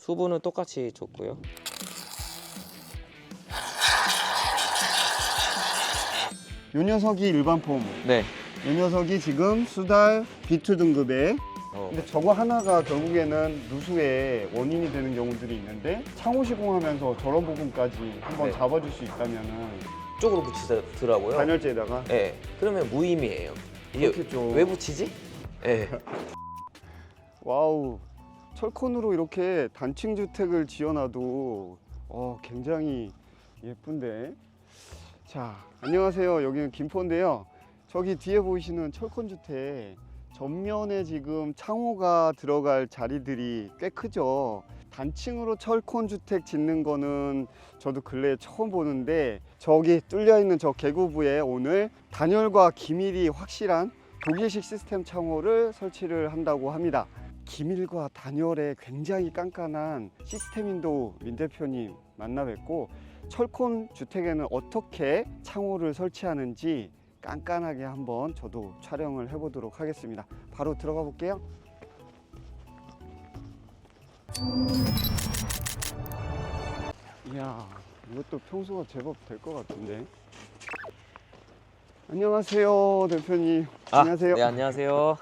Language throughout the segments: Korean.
수분은 똑같이 줬고요. 이 녀석이 일반 폼. 네. 이 녀석이 지금 수달 B2 등급에. 근데 저거 하나가 결국에는 누수의 원인이 되는 경우들이 있는데 창호 시공하면서 저런 부분까지 한번 네. 잡아줄 수 있다면은 쪽으로 붙이더라고요. 단열재에다가. 네. 그러면 무의미해요. 이게 그렇겠죠. 왜 붙이지? 네. 와우, 철콘으로 이렇게 단층 주택을 지어놔도 굉장히 예쁜데. 자, 안녕하세요. 여기는 김포인데요. 저기 뒤에 보이시는 철콘 주택 전면에 지금 창호가 들어갈 자리들이 꽤 크죠. 단층으로 철콘 주택 짓는 거는 저도 근래에 처음 보는데, 저기 뚫려 있는 저 계구부에 오늘 단열과 기밀이 확실한 독일식 시스템 창호를 설치를 한다고 합니다. 기밀과 단열에 굉장히 깐깐한 시스템 윈도우 민 대표님 만나 뵙고, 철콘 주택에는 어떻게 창호를 설치하는지 깐깐하게 한번 저도 촬영을 해보도록 하겠습니다. 바로 들어가 볼게요. 이야, 이것도 평소가 제법 될 것 같은데. 안녕하세요, 대표님. 안녕하세요. 네, 안녕하세요.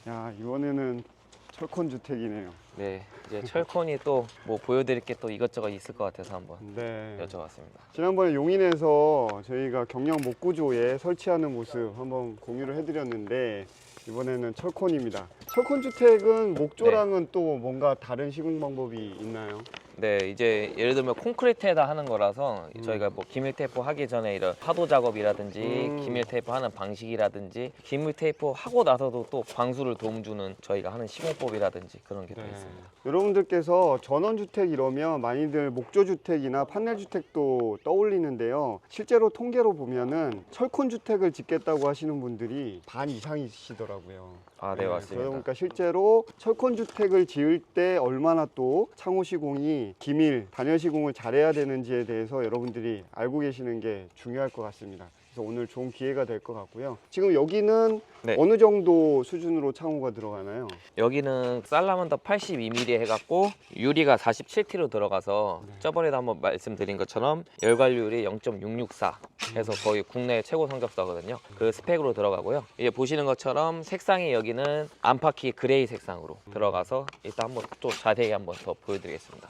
야, 이번에는 철콘 주택이네요. 네, 이제 철콘이 또 뭐 보여드릴 게 또 이것저것 있을 것 같아서 한번 네. 여쭤봤습니다. 지난번에 용인에서 저희가 경량 목구조에 설치하는 모습 한번 공유를 해드렸는데, 이번에는 철콘입니다. 철콘 주택은 목조랑은 또 뭔가 다른 시공 방법이 있나요? 네, 이제 예를 들면 콘크리트에다 하는 거라서 저희가 뭐 기밀 테이프 하기 전에 이런 파도 작업이라든지 기밀 테이프 하는 방식이라든지 기밀 테이프 하고 나서도 또 방수를 도움 주는 저희가 하는 시공법이라든지 그런 게 또 있습니다. 여러분들께서 전원주택 이러면 많이들 목조주택이나 판넬주택도 떠올리는데요. 실제로 통계로 보면은 철콘주택을 짓겠다고 하시는 분들이 반 이상이시더라고요. 아, 네, 맞습니다. 그러다 보니까 실제로 철콘주택을 지을 때 얼마나 또 창호 시공이 기밀, 단열 시공을 잘해야 되는지에 대해서 여러분들이 알고 계시는 게 중요할 것 같습니다. 그래서 오늘 좋은 기회가 될 것 같고요. 지금 여기는 네. 어느 정도 수준으로 창호가 들어가나요? 여기는 살라만더 82mm 해갖고 유리가 47T로 들어가서 저번에도 한번 말씀드린 것처럼 열관률이 0.664 해서 거의 국내 최고 성적서거든요. 그 스펙으로 들어가고요. 이제 보시는 것처럼 색상이 여기는 안팎이 그레이 색상으로 들어가서 일단 한번 또 자세히 한번 더 보여드리겠습니다.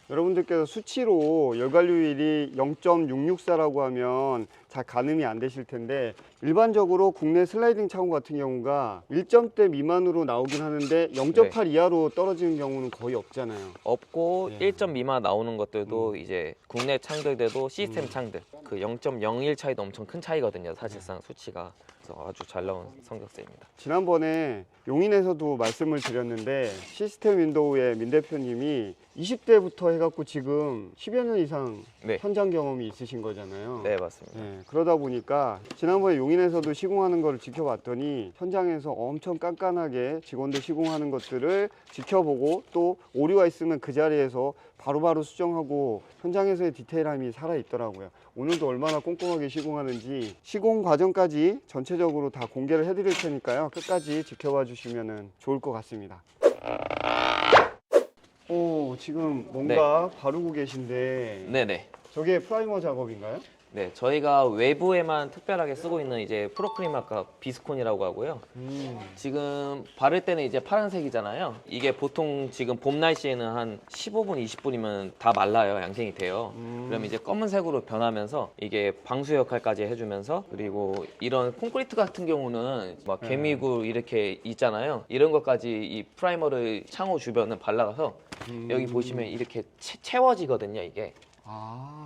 여러분들께서 수치로 열관률이 0.664라고 하면 잘 가늠이 안 되실 텐데, 일반적으로 국내 슬라이딩 창호 같은 경우가 1점대 미만으로 나오긴 하는데 0.8 이하로 떨어지는 경우는 거의 없잖아요. 없고 예. 1점 미만 나오는 것들도 이제 국내 창들들도 시스템 창들 그 0.01 차이도 엄청 큰 차이거든요. 사실상 수치가. 그래서 아주 잘 나온 성적서입니다. 지난번에 용인에서도 말씀을 드렸는데, 시스템 윈도우의 민 대표님이 20대부터 해갖고 지금 10여 년 이상 네. 현장 경험이 있으신 거잖아요. 네, 맞습니다. 네, 그러다 보니까 지난번에 용인에서도 시공하는 거를 지켜봤더니 현장에서 엄청 깐깐하게 직원들 시공하는 것들을 지켜보고, 또 오류가 있으면 그 자리에서 바로바로 수정하고 현장에서의 디테일함이 살아있더라고요. 오늘도 얼마나 꼼꼼하게 시공하는지 시공 과정까지 전체적으로 다 공개를 해드릴 테니까요. 끝까지 지켜봐 주시면 좋을 것 같습니다. 오, 지금 뭔가 바르고 계신데, 네네. 저게 프라이머 작업인가요? 네, 저희가 외부에만 특별하게 쓰고 있는 이제 프로크리마카 비스콘이라고 하고요. 지금 바를 때는 이제 파란색이잖아요. 이게 보통 지금 봄 날씨에는 한 15분, 20분이면 다 말라요. 양생이 돼요. 그럼 이제 검은색으로 변하면서 이게 방수 역할까지 해주면서, 그리고 이런 콘크리트 같은 경우는 막 개미굴 이렇게 있잖아요. 이런 것까지 이 프라이머를 창호 주변을 발라서 여기 보시면 이렇게 채워지거든요, 이게.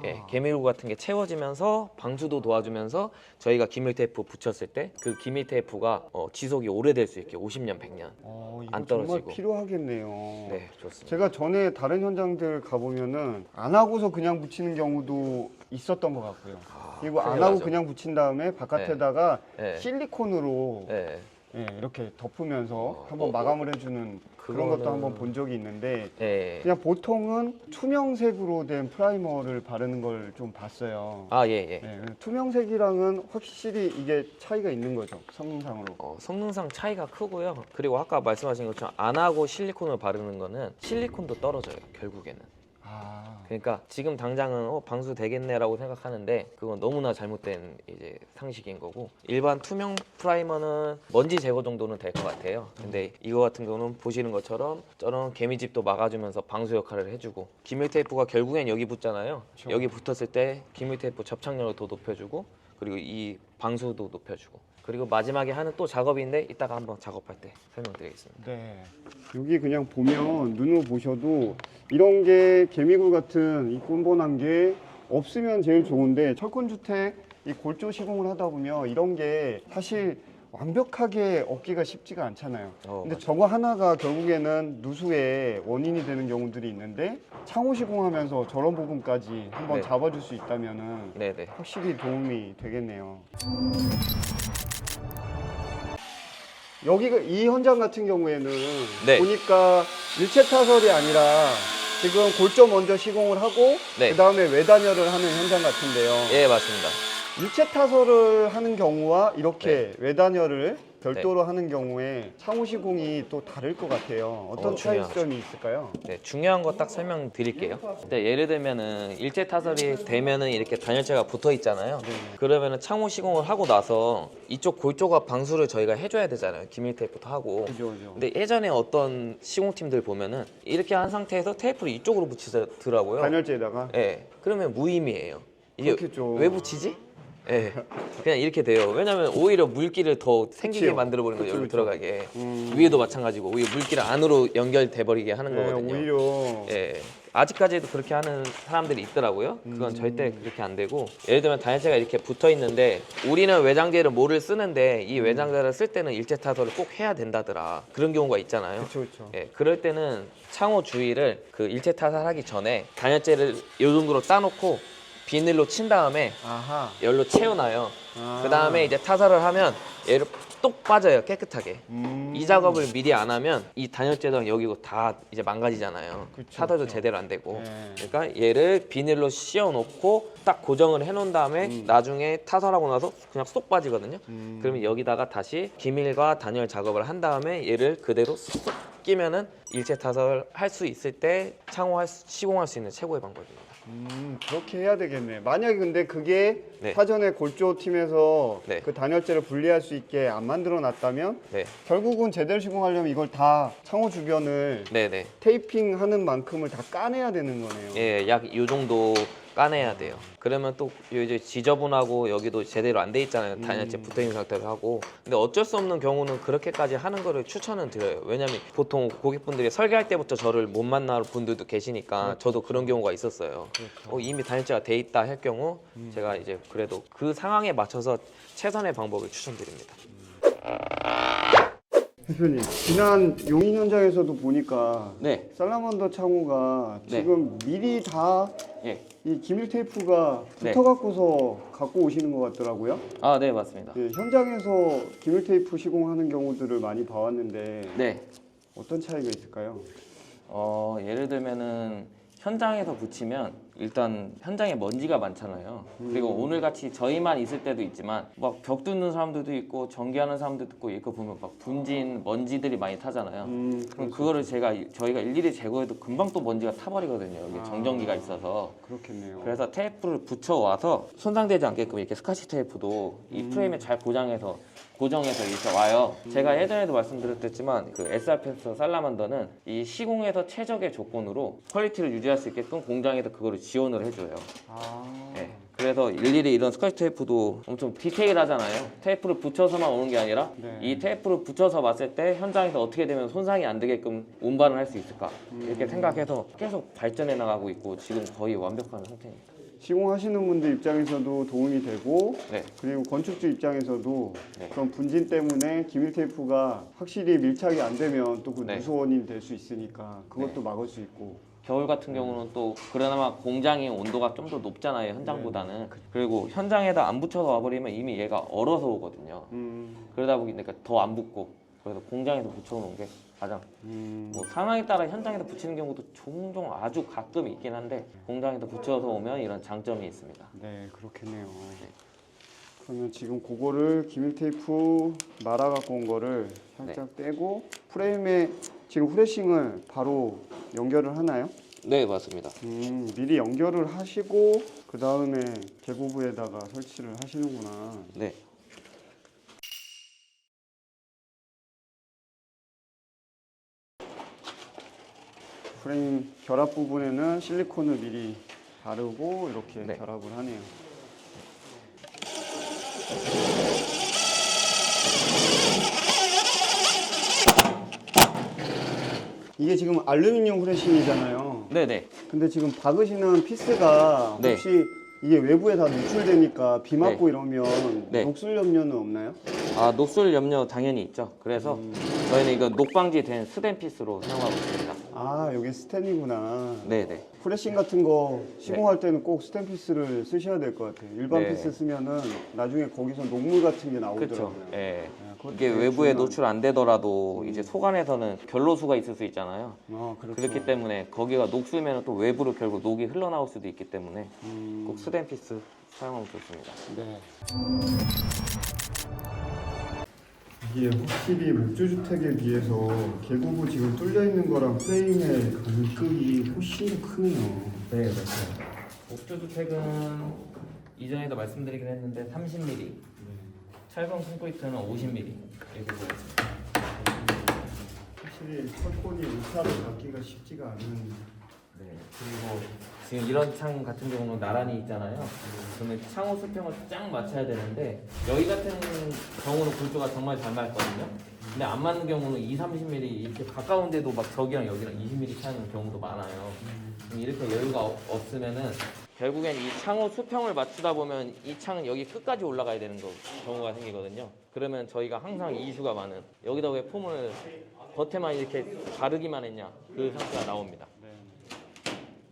예, 개미굴 같은 게 채워지면서 방수도 도와주면서 저희가 기밀 테이프 붙였을 때 그 기밀 테이프가 지속이 오래될 수 있게 50년, 100년 이거 안 정말 떨어지고. 필요하겠네요. 네, 좋습니다. 제가 전에 다른 현장들 가보면은 안 하고서 그냥 붙이는 경우도 있었던 것 같고요. 그리고 안 큰일 하고 나죠. 그냥 붙인 다음에 바깥에다가 네. 실리콘으로 네. 이렇게 덮으면서 한번 마감을 해주는 그런 그거는- 것도 한번 본 적이 있는데 예. 그냥 보통은 투명색으로 된 프라이머를 바르는 걸 좀 봤어요. 아, 예, 예. 네, 투명색이랑은 확실히 이게 차이가 있는 거죠, 성능상으로. 성능상 차이가 크고요. 그리고 아까 말씀하신 것처럼 안 하고 실리콘을 바르는 거는 실리콘도 떨어져요, 결국에는. 아, 그러니까 지금 당장은 방수 되겠네라고 생각하는데 그건 너무나 잘못된 이제 상식인 거고, 일반 투명 프라이머는 먼지 제거 정도는 될 것 같아요. 근데 이거 같은 경우는 보시는 것처럼 저런 개미집도 막아주면서 방수 역할을 해주고, 기밀 테이프가 결국엔 여기 붙잖아요. 그렇죠. 여기 붙었을 때 기밀 테이프 접착력을 더 높여주고, 그리고 이 방수도 높여주고, 그리고 마지막에 하는 또 작업인데 이따가 한번 작업할 때 설명드리겠습니다. 네. 여기 그냥 보면 눈으로 보셔도 이런 게 개미굴 같은 이 꼰본한 게 없으면 제일 좋은데, 철권주택 이 골조 시공을 하다 보면 이런 게 사실 완벽하게 얻기가 쉽지가 않잖아요. 근데 맞아요. 저거 하나가 결국에는 누수의 원인이 되는 경우들이 있는데, 창호 시공하면서 저런 부분까지 한번 네. 잡아줄 수 있다면은 네네. 확실히 도움이 되겠네요. 여기가 이 현장 같은 경우에는 네. 보니까 일체 타설이 아니라 지금 골조 먼저 시공을 하고 네. 그 다음에 외단열을 하는 현장 같은데요. 예, 맞습니다. 일체 타설을 하는 경우와 이렇게 네. 외단열을 별도로 하는 경우에 창호 시공이 또 다를 것 같아요. 어떤 중요하죠. 차이점이 있을까요? 네, 중요한 거 딱 설명드릴게요. 근데 예를 들면은 일제 타설이 되면은 이렇게 단열재가 붙어 있잖아요. 네. 그러면은 창호 시공을 하고 나서 이쪽 골조가 방수를 저희가 해줘야 되잖아요. 기밀 테이프도 하고. 그죠, 그죠. 근데 예전에 어떤 시공팀들 보면은 이렇게 한 상태에서 테이프를 이쪽으로 붙이더라고요. 단열재에다가 예, 그러면 무의미해요. 이게 그렇겠죠. 왜 붙이지? 예, 그냥 이렇게 돼요. 왜냐면 오히려 물기를 더 생기게 그치요. 만들어 버리는 거예요. 그쵸, 여기 그쵸. 들어가게. 위에도 마찬가지고 오히려 물기를 안으로 연결돼 버리게 하는 네, 거거든요. 오히려 예, 아직까지도 그렇게 하는 사람들이 있더라고요. 그건 절대 그렇게 안 되고, 예를 들면 단열재가 이렇게 붙어 있는데 우리는 외장재를 뭐를 쓰는데 이 외장재를 쓸 때는 일제 타설을 꼭 해야 된다더라. 그런 경우가 있잖아요. 그렇죠, 그렇죠. 예, 그럴 때는 창호 주위를 그 일체 타설하기 전에 단열재를 이 정도로 따놓고 비닐로 친 다음에 아하. 열로 채워놔요. 아. 그 다음에 이제 타설을 하면 얘를 똑 빠져요, 깨끗하게. 이 작업을 미리 안 하면 이 단열재랑 여기고 다 이제 망가지잖아요. 그쵸, 타설도 그쵸. 제대로 안 되고. 네. 그러니까 얘를 비닐로 씌워 놓고 딱 고정을 해 놓은 다음에 나중에 타설하고 나서 그냥 쏙 빠지거든요. 그러면 여기다가 다시 기밀과 단열 작업을 한 다음에 얘를 그대로 쏙 끼면은 일체 타설 할 수 있을 때 시공할 수 있는 최고의 방법입니다. 그렇게 해야 되겠네. 만약에 근데 그게 네. 사전에 골조 팀에서 네. 그 단열재를 분리할 수 있게 안 만들어 놨다면 네, 결국은 제대로 시공하려면 이걸 다 창호 주변을 네. 테이핑하는 만큼을 다 까내야 되는 거네요. 예, 약 이 정도 까내야 돼요. 그러면 또 이제 지저분하고 여기도 제대로 안 돼 있잖아요. 단열재 붙어 있는 상태로 하고. 근데 어쩔 수 없는 경우는 그렇게까지 하는 거를 추천은 드려요. 왜냐면 보통 고객분들이 설계할 때부터 저를 못 만날 분들도 계시니까 저도 그런 경우가 있었어요. 이미 단열재가 돼 있다 할 경우 제가 이제 그래도 그 상황에 맞춰서 최선의 방법을 추천드립니다. 대표님, 지난 용인 현장에서도 보니까 네. 살라만더 창호가 네. 지금 미리 다 예. 이 기밀 테이프가 네. 붙어갖고서 갖고 오시는 것 같더라고요. 아, 네, 맞습니다. 예, 현장에서 기밀 테이프 시공하는 경우들을 많이 봐왔는데 네. 어떤 차이가 있을까요? 예를 들면은 현장에서 붙이면 일단 현장에 먼지가 많잖아요. 그리고 오늘같이 저희만 있을 때도 있지만 막 벽 뚫는 사람들도 있고 전기하는 사람들도 있고 이거 보면 막 분진 먼지들이 많이 타잖아요. 그럼 그거를 저희가 일일이 제거해도 금방 또 먼지가 타버리거든요. 여기 정전기가 있어서. 그렇겠네요. 그래서 테이프를 붙여와서 손상되지 않게끔 이렇게 스카치 테이프도 이 프레임에 잘 고정해서 이렇게 와요. 제가 예전에도 말씀드렸지만 그 SR패스 살라만더는 이 시공에서 최적의 조건으로 퀄리티를 유지할 수 있게끔 공장에서 그거를 지원을 해줘요. 네. 그래서 일일이 이런 스카치 테이프도 엄청 디테일하잖아요. 테이프를 붙여서만 오는 게 아니라 네. 이 테이프를 붙여서 봤을 때 현장에서 어떻게 되면 손상이 안 되게끔 운반을 할 수 있을까 이렇게 생각해서 계속 발전해 나가고 있고 지금 거의 완벽한 상태입니다. 시공하시는 분들 입장에서도 도움이 되고 네. 그리고 건축주 입장에서도 네. 그런 분진 때문에 기밀 테이프가 확실히 밀착이 안 되면 또 그 네. 누수 원인이 될 수 있으니까 그것도 네. 막을 수 있고 겨울 같은 경우는 또 그나마 공장의 온도가 좀 더 높잖아요, 현장보다는. 그리고 현장에다 안 붙여서 와버리면 이미 얘가 얼어서 오거든요. 그러다 보니까 더 안 붙고, 그래서 공장에서 붙여놓은 게 가장 뭐 상황에 따라 현장에서 붙이는 경우도 종종 아주 가끔 있긴 한데, 공장에서 붙여서 오면 이런 장점이 있습니다. 네, 그렇겠네요. 그러면 지금 그거를 기밀 테이프 말아 갖고 온 거를 살짝 떼고 프레임에 지금 후레싱을 바로 연결을 하나요? 네, 맞습니다. 미리 연결을 하시고 그 다음에 개구부에다가 설치를 하시는구나. 네. 프레임 결합 부분에는 실리콘을 미리 바르고 이렇게 네. 결합을 하네요. 이게 지금 알루미늄 후레싱이잖아요. 네네. 근데 지금 박으시는 피스가 네. 혹시 이게 외부에 다 노출되니까 비 맞고 이러면 네. 녹슬 염려는 없나요? 아, 녹슬 염려 당연히 있죠. 그래서 저희는 이거 녹방지 된 스텐 피스로 사용하고 있습니다. 아, 여기 스텐이구나. 네네. 프레싱 같은 거 시공할 때는 꼭 스텐 피스를 쓰셔야 될 것 같아요. 일반 네. 피스 쓰면은 나중에 거기서 녹물 같은 게 그렇죠. 나오더라고요. 예. 그것도 이게 되게 외부에 중요한- 노출 안 되더라도 이제 속안에서는 결로수가 있을 수 있잖아요. 그렇죠. 그렇기 때문에 거기가 녹슬면 또 외부로 결국 녹이 흘러나올 수도 있기 때문에 꼭 스텐 피스 사용하면 좋습니다. 네. 이게 확실히 목조주택에 비해서 계곡이 지금 뚫려 있는 거랑 프레임의 간극이 훨씬 크네요. 네, 맞아요. 목조주택은 이전에도 말씀드리긴 했는데 30mm, 철근 콘크리트는 50mm 이렇게 보고 있습니다. 확실히 철권이 의사로 받기가 쉽지가 않은. 네, 그리고 지금 이런 창 같은 경우는 나란히 있잖아요. 그러면 창호 수평을 쫙 맞춰야 되는데 여기 같은 경우는 골조가 정말 잘 맞거든요. 근데 안 맞는 경우는 30mm 이렇게 가까운데도 막 저기랑 여기랑 20mm 차이는 경우도 많아요. 그럼 이렇게 여유가 없으면은 결국엔 이 창호 수평을 맞추다 보면 이 창은 여기 끝까지 올라가야 되는 경우가 생기거든요. 그러면 저희가 항상 이슈가 많은 여기다 왜 폼을 겉에만 이렇게 바르기만 했냐 그 상태가 나옵니다.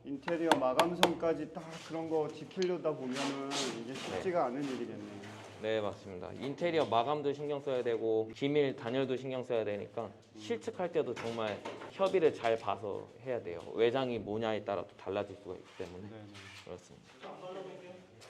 인테리어 마감선까지 딱 그런 거 지키려다 보면은 이게 쉽지가 않은 일이겠네요. 네, 맞습니다. 인테리어 마감도 신경 써야 되고 기밀 단열도 신경 써야 되니까 실측할 때도 정말 협의를 잘 봐서 해야 돼요. 외장이 뭐냐에 따라 또 달라질 수가 있기 때문에 그렇습니다.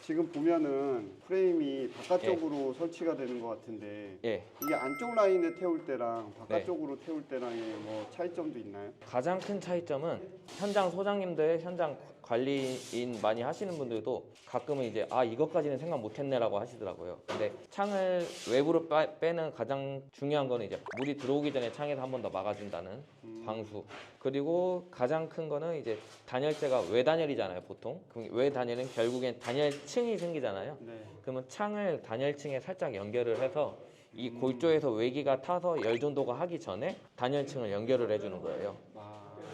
지금 보면은 프레임이 바깥쪽으로 설치가 되는 것 같은데 예, 이게 안쪽 라인에 태울 때랑 바깥쪽으로 태울 때랑의 뭐 차이점도 있나요? 가장 큰 차이점은 현장 소장님들, 현장 관리인 많이 하시는 분들도 가끔은 이제 이것까지는 생각 못했네라고 하시더라고요. 근데 창을 외부로 빼는 가장 중요한 거는 이제 물이 들어오기 전에 창에서 한 번 더 막아준다는 방수. 그리고 가장 큰 거는 이제 단열재가 외단열이잖아요, 보통. 그럼 외단열은 결국엔 단열층이 생기잖아요. 네. 그러면 창을 단열층에 살짝 연결을 해서 이 골조에서 외기가 타서 열전도가 하기 전에 단열층을 연결을 해주는 거예요.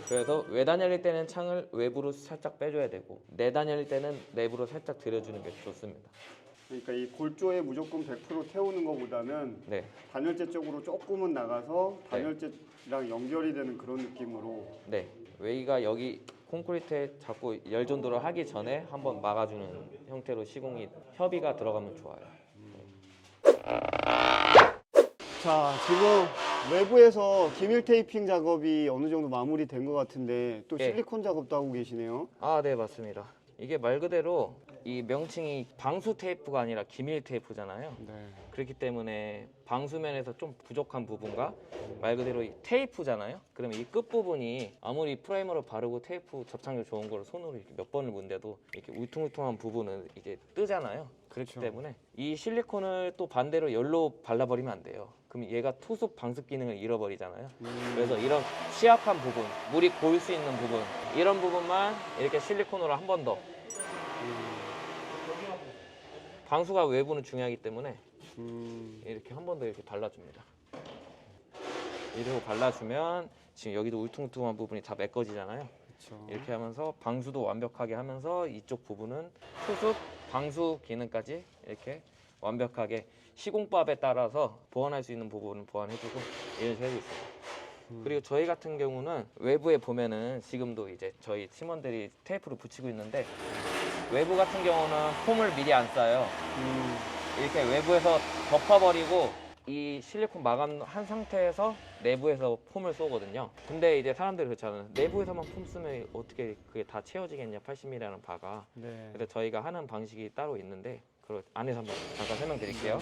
그래서 외단열일 때는 창을 외부로 살짝 빼줘야 되고 내단열일 때는 내부로 살짝 들여주는 게 좋습니다. 그러니까 이 골조에 무조건 100% 태우는 것보다는 네, 단열재 쪽으로 조금은 나가서 단열재랑 연결이 되는 그런 느낌으로. 네. 외기가 여기 콘크리트에 자꾸 열전도를 하기 전에 한번 막아주는 형태로 시공이 협의가 들어가면 좋아요. 자, 지금 외부에서 기밀 테이핑 작업이 어느 정도 마무리된 것 같은데 또 네. 실리콘 작업도 하고 계시네요. 아, 네, 맞습니다. 이게 말 그대로 이 명칭이 방수 테이프가 아니라 기밀 테이프잖아요. 네. 그렇기 때문에 방수면에서 좀 부족한 부분과 말 그대로 이 테이프잖아요. 그러면 이 끝부분이 아무리 프라이머를 바르고 테이프 접착력 좋은 거를 손으로 이렇게 몇 번을 문대도 이렇게 울퉁불퉁한 부분은 이제 뜨잖아요. 그렇기 때문에 이 실리콘을 또 반대로 열로 발라버리면 안 돼요. 그럼 얘가 투습 방습 기능을 잃어버리잖아요. 그래서 이런 취약한 부분, 물이 고일 수 있는 부분, 이런 부분만 이렇게 실리콘으로 한 번 더. 방수가 외부는 중요하기 때문에 이렇게 한 번 더 이렇게 발라줍니다. 이렇게 발라주면 지금 여기도 울퉁불퉁한 부분이 다 메꿔지잖아요. 그렇죠. 이렇게 하면서 방수도 완벽하게 하면서 이쪽 부분은 수습, 방수 기능까지 이렇게 완벽하게 시공법에 따라서 보완할 수 있는 부분은 보완해주고 이런 식으로 해주고 있습니다. 그리고 저희 같은 경우는 외부에 보면은 지금도 이제 저희 팀원들이 테이프를 붙이고 있는데 외부 같은 경우는 폼을 미리 안 싸요. 이렇게 외부에서 덮어버리고 이 실리콘 마감한 상태에서 내부에서 폼을 쏘거든요. 근데 이제 사람들이 그렇잖아요. 내부에서만 폼 쓰면 어떻게 그게 다 채워지겠냐, 80mm라는 바가. 네. 그래서 저희가 하는 방식이 따로 있는데 그 안에서 한번 잠깐 설명드릴게요.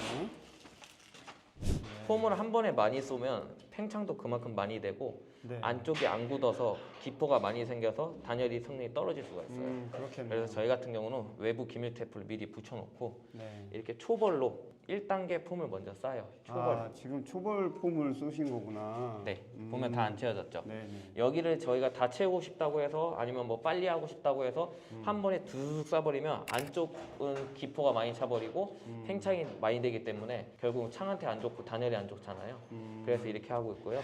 폼을 한 번에 많이 쏘면 팽창도 그만큼 많이 되고 네. 안쪽이 안 굳어서 기포가 많이 생겨서 단열이 성능이 떨어질 수가 있어요. 그렇겠네요. 그래서 저희 같은 경우는 외부 기밀 테이프를 미리 붙여놓고 네. 이렇게 초벌로 1단계 폼을 먼저 싸요. 초벌. 아, 지금 초벌 폼을 쏘신 거구나. 네, 보면 다 안 채워졌죠. 네. 네. 여기를 저희가 다 채우고 싶다고 해서 아니면 뭐 빨리 하고 싶다고 해서 한 번에 두 쏴버리면 안쪽은 기포가 많이 차버리고 팽창이 많이 되기 때문에 결국 창한테 안 좋고 단열이 안 좋잖아요. 그래서 이렇게 하고 있고요.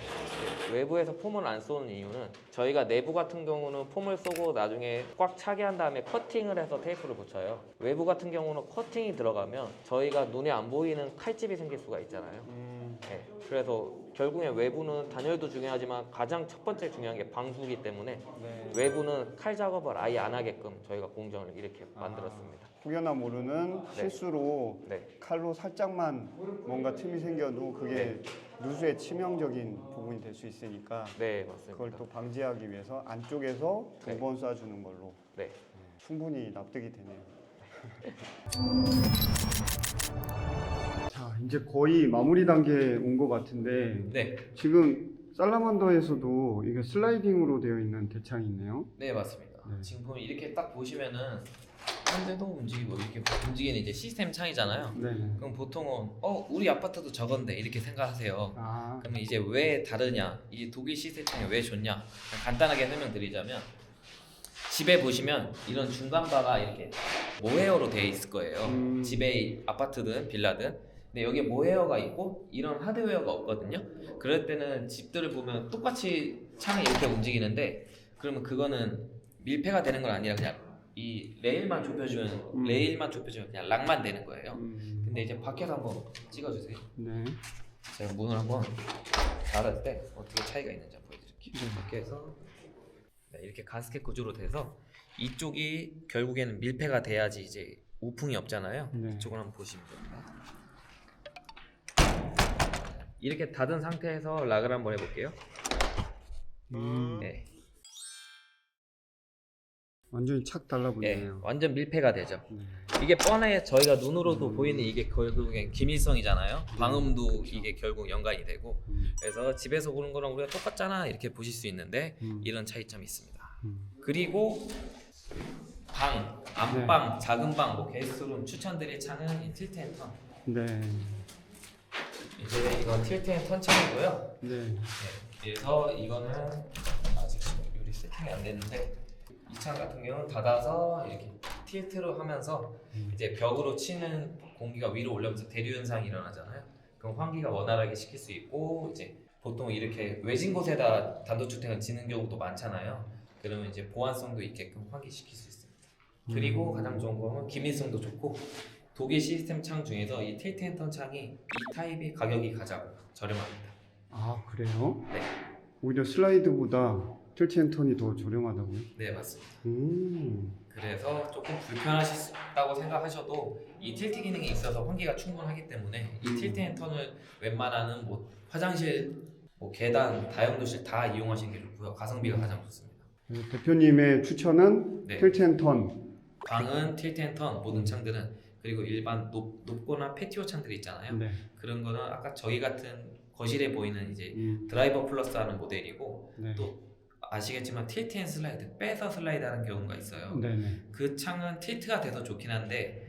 외부에서 폼을 안 쏘는 이유는 저희가 내부 같은 경우는 폼을 쏘고 나중에 꽉 차게 한 다음에 커팅을 해서 테이프를 붙여요. 외부 같은 경우는 커팅이 들어가면 저희가 눈에 안 보이는 칼집이 생길 수가 있잖아요. 네, 그래서 결국에 외부는 단열도 중요하지만 가장 첫 번째 중요한 게 방수기 때문에 네. 외부는 칼 작업을 아예 안 하게끔 저희가 공정을 이렇게 만들었습니다. 혹여나 모르는 실수로 네. 칼로 살짝만 뭔가 틈이 생겨도 그게 누수에 치명적인 부분이 될 수 있으니까 네, 맞습니다. 그걸 또 방지하기 위해서 안쪽에서 두 네. 번 쏴주는 걸로 네. 충분히 납득이 되네요. 자, 이제 거의 마무리 단계에 온 것 같은데 네. 지금 살라만더에서도 이게 슬라이딩으로 되어 있는 대창이 있네요. 네, 맞습니다. 네. 지금 보면 이렇게 딱 보시면은 현대도 움직이고 이렇게 움직이는 이제 시스템 창이잖아요. 네. 그럼 보통은 우리 아파트도 저건데 이렇게 생각하세요. 아, 그러면 이제 왜 다르냐, 이 독일 시스템 창이 왜 좋냐, 그냥 간단하게 설명드리자면 집에 보시면 이런 중간바가 이렇게 모헤어로 되어 있을 거예요. 집에 아파트든 빌라든. 근데 여기에 모헤어가 있고 이런 하드웨어가 없거든요. 그럴 때는 집들을 보면 똑같이 창이 이렇게 움직이는데 그러면 그거는 밀폐가 되는 건 아니라 그냥 이 레일만 좁혀주면 그냥 락만 되는 거예요. 근데 이제 밖에서 한번 찍어주세요. 네. 제가 문을 한번 닫을 때 어떻게 차이가 있는지 한번 보여드릴게요. 네. 밖에서 이렇게 가스켓 구조로 돼서 이쪽이 결국에는 밀폐가 돼야지 이제 우풍이 없잖아요. 네. 이쪽을 한번 보시면 됩니다. 이렇게 닫은 상태에서 락을 한번 해볼게요. 네. 완전히 착 네, 달라붙네요. 완전 밀폐가 되죠. 네. 이게 뻔해 저희가 눈으로도 보이는 이게 결국엔 기밀성이잖아요. 방음도 이게 결국 연관이 되고 그래서 집에서 보는 거랑 우리가 똑같잖아 이렇게 보실 수 있는데 이런 차이점이 있습니다. 그리고 방, 안방, 작은 방, 뭐 게스트룸 추천드릴 창은 이 틸트 앤 턴. 네. 이제 이건 틸트 앤 턴 창이고요. 네. 네, 그래서 이거는 아직 요리 세팅이 안 됐는데 이 창 같은 경우는 닫아서 이렇게 틸트로 하면서 이제 벽으로 치는 공기가 위로 올라오면서 대류 현상이 일어나잖아요. 그럼 환기가 원활하게 시킬 수 있고 이제 보통 이렇게 외진 곳에다 단독주택을 짓는 경우도 많잖아요. 그러면 이제 보안성도 있게끔 환기시킬 수 있습니다. 그리고 가장 좋은 거는 기밀성도 좋고 독일 시스템 창 중에서 이 틸트 앤 턴 창이 이 타입의 가격이 가장 저렴합니다. 아, 그래요? 네. 오히려 슬라이드보다 틸트 앤 턴이 더 저렴하다고요? 네, 맞습니다. 음. 그래서 조금 불편하시다고 생각하셔도 이 틸트 기능이 있어서 환기가 충분하기 때문에 이 틸트 앤 턴을 웬만하는 뭐 화장실, 뭐 계단, 다용도실 다 이용하시는 게 좋고요. 가성비가 가장 좋습니다. 대표님의 추천은 네. 틸트 앤 턴. 방은 틸트 앤 턴, 모든 창들은 그리고 일반 높거나 패티오 창들 있잖아요. 네. 그런 거는 아까 저희 같은 거실에 보이는 이제 드라이버 플러스 하는 모델이고 네. 또 아시겠지만 틸트 앤 슬라이드, 빼서 슬라이드 하는 경우가 있어요. 네네. 그 창은 틸트가 돼서 좋긴 한데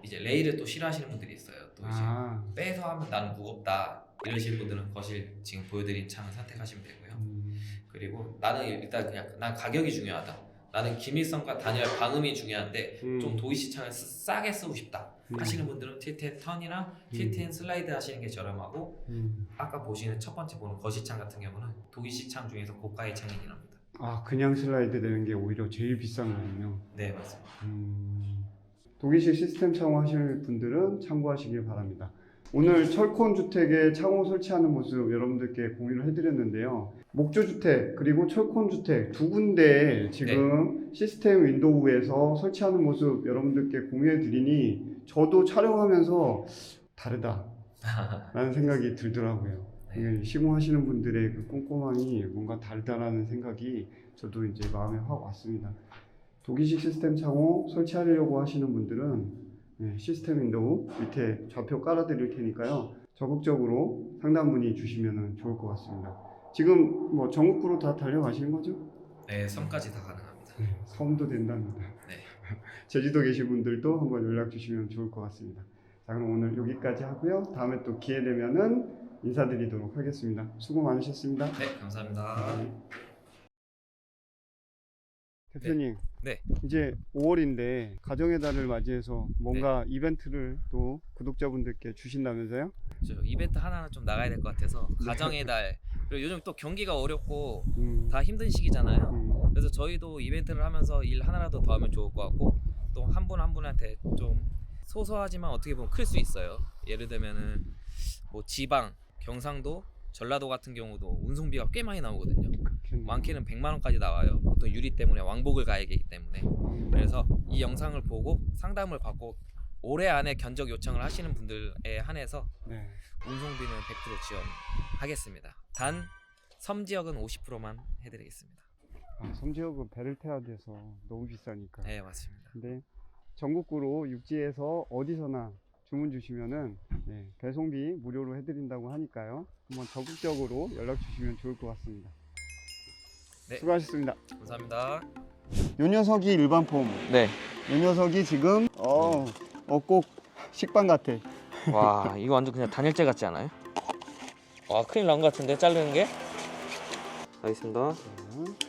이제 레일을 또 싫어하시는 분들이 있어요. 또 이제 아. 빼서 하면 나는 무겁다 이러실 분들은 거실 지금 보여드린 창을 선택하시면 되고요. 그리고 나는 일단 그냥 난 가격이 중요하다. 나는 기밀성과 단열, 방음이 중요한데 좀 도이시 창을 싸게 쓰고 싶다 하시는 분들은 틸트 앤 턴이랑 틸트 앤 슬라이드 하시는 게 저렴하고 아까 보시는 첫 번째 보는 거시창 같은 경우는 도이시 창 중에서 고가의 창이긴 합니다. 아, 그냥 슬라이드 되는 게 오히려 제일 비싼 거군요. 네, 맞습니다. 독일식 시스템 창호 하실 분들은 참고하시길 바랍니다. 오늘 철콘 주택에 창호 설치하는 모습 여러분들께 공유를 해드렸는데요. 목조 주택 그리고 철콘 주택 두 군데 지금 시스템 윈도우에서 설치하는 모습 여러분들께 공유해드리니 저도 촬영하면서 다르다라는 생각이 들더라고요. 이게 시공하시는 분들의 그 꼼꼼함이 뭔가 다르다라는 생각이 저도 이제 마음에 확 왔습니다. 독일식 시스템 창호 설치하려고 하시는 분들은 시스템 윈도우 밑에 좌표 깔아드릴 테니까요. 적극적으로 상담 문의 주시면 좋을 것 같습니다. 지금 뭐 전국구로 다 달려가시는 거죠? 네, 섬까지 다 가능합니다. 섬도 된답니다. 네. 제주도 계신 분들도 한번 연락 주시면 좋을 것 같습니다. 자, 그럼 오늘 여기까지 하고요. 다음에 또 기회 되면은 인사드리도록 하겠습니다. 수고 많으셨습니다. 네, 감사합니다. 대표님, 네. 이제 5월인데 가정의 달을 맞이해서 뭔가 이벤트를 또 구독자분들께 주신다면서요? 저 이벤트 하나 좀 나가야 될 것 같아서 가정의 달 그리고 요즘 또 경기가 어렵고 다 힘든 시기잖아요. 그래서 저희도 이벤트를 하면서 일 하나라도 더 하면 좋을 것 같고 또 한 분 한 분한테 좀 소소하지만 어떻게 보면 클 수 있어요. 예를 들면은 뭐 지방, 경상도, 전라도 같은 경우도 운송비가 꽤 많이 나오거든요. 많게는 100만 원까지 나와요. 보통 유리 때문에 왕복을 가야 되기 때문에. 그래서 이 영상을 보고 상담을 받고 올해 안에 견적 요청을 하시는 분들에 한해서 네. 운송비는 100% 지원하겠습니다. 단 섬 지역은 50%만 해드리겠습니다. 아, 섬지역은 배를 타야 돼서 너무 비싸니까. 네, 맞습니다. 근데 전국구로 육지에서 어디서나 주문 주시면은 배송비 무료로 해드린다고 하니까요. 한번 적극적으로 연락 주시면 좋을 것 같습니다. 네. 수고하셨습니다. 감사합니다. 요 녀석이 일반 폼. 네. 요 녀석이 지금 꼭 식빵 같아. 와, 이거 완전 그냥 단열재 같지 않아요? 와, 큰일 난 것 같은데 자르는 게. 알겠습니다. 자,